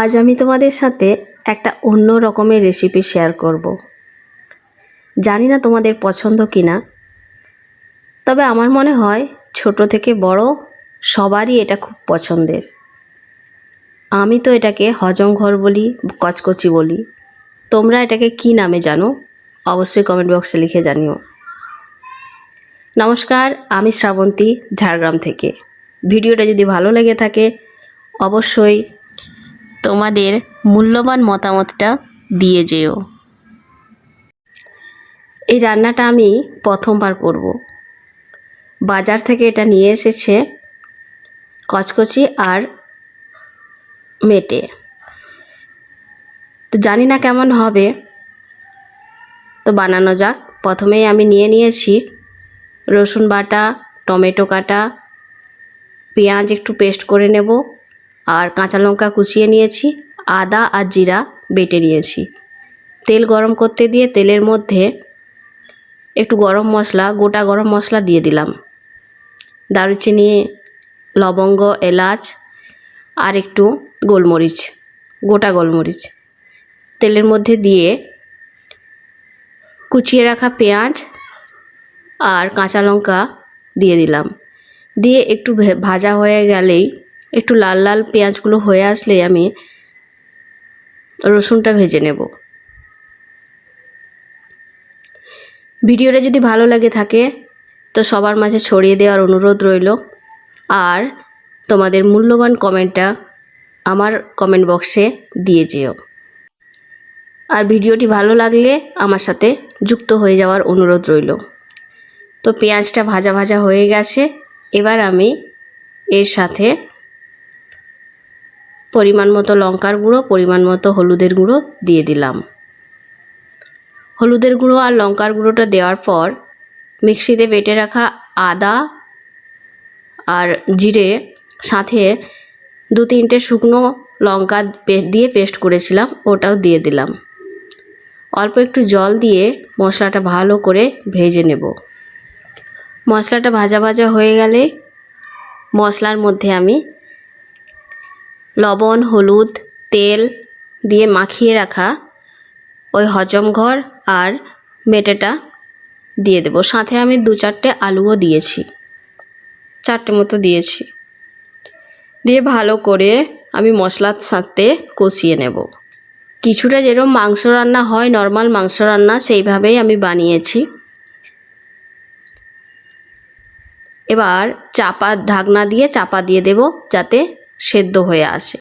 আজ আমি তোমাদের সাথে একটা অন্য রকমের রেসিপি শেয়ার করব। জানি না তোমাদের পছন্দ কিনা, তবে আমার মনে হয় ছোট থেকে বড় সবারই এটা খুব পছন্দের। আমি তো এটাকে হজম ঘর বলি, কচকচি বলি। তোমরা এটাকে কি নামে জানো অবশ্যই কমেন্ট বক্সে লিখে জানিও। নমস্কার, আমি শ্রাবন্তী ঝাড়গ্রাম থেকে। ভিডিওটা যদি ভালো লেগে থাকে অবশ্যই তোমাদের মূল্যবান মতামতটা দিয়ে যেও। এই রান্নাটা আমি প্রথমবার করব। বাজার থেকে এটা নিয়ে এসেছে কচকচি আর মেটে। তো জানি না কেমন হবে, তো বানানো যাক। প্রথমেই আমি নিয়েছি রসুন বাটা, টমেটো কাটা, পেঁয়াজ একটু পেস্ট করে নেব, আর কাঁচা লঙ্কা কুচিয়ে নিয়েছি, আদা আর জিরা বেটে নিয়েছি। তেল গরম করতে দিয়ে তেলের মধ্যে একটু গরম মশলা, গোটা গরম মশলা দিয়ে দিলাম, দারুচিনি, লবঙ্গ, এলাচ আর একটু গোলমরিচ, গোটা গোলমরিচ তেলের মধ্যে দিয়ে কুচিয়ে রাখা পেঁয়াজ আর কাঁচা লঙ্কা দিয়ে দিলাম। দিয়ে একটু ভাজা হয়ে গেলেই, একটু লাল লাল পেঁয়াজগুলো হয়ে আসলেই আমি রসুনটা ভেজে নেব। ভিডিওটা যদি ভালো লাগে থাকে তো সবার মাঝে ছড়িয়ে দেওয়ার অনুরোধ রইল, আর তোমাদের মূল্যবান কমেন্টটা আমার কমেন্ট বক্সে দিয়ে যেও। আর ভিডিওটি ভালো লাগলে আমার সাথে যুক্ত হয়ে যাওয়ার অনুরোধ রইল। তো পেঁয়াজটা ভাজা ভাজা হয়ে গেছে, এবার আমি এর সাথে পরিমাণ মতো লঙ্কার গুঁড়ো, পরিমাণ মতো হলুদের গুঁড়ো দিয়ে দিলাম। হলুদের গুঁড়ো আর লঙ্কার গুঁড়োটা দেওয়ার পর মিক্সিতে বেটে রাখা আদা আর জিরে, সাথে 2-3টে শুকনো লঙ্কা দিয়ে পেস্ট করেছিলাম, ওটাও দিয়ে দিলাম। অল্প একটু জল দিয়ে মশলাটা ভালো করে ভেজে নেব। মশলাটা ভাজা ভাজা হয়ে গেলে মশলার মধ্যে আমি লবণ, হলুদ, তেল দিয়ে মাখিয়ে রাখা ওই হজম ঘর আর মেটেটা দিয়ে দেব। সাথে আমি 2-4টে আলুও দিয়েছি, 4টে মতো দিয়েছি। দিয়ে ভালো করে আমি মশলার সাথে কষিয়ে নেব। কিছুটা যেরকম মাংস রান্না হয়, নর্মাল মাংস রান্না, সেইভাবেই আমি বানিয়েছি। এবার ঢাকনা দিয়ে চাপা দিয়ে দেব যাতে সেদ্ধ হয়ে আসে।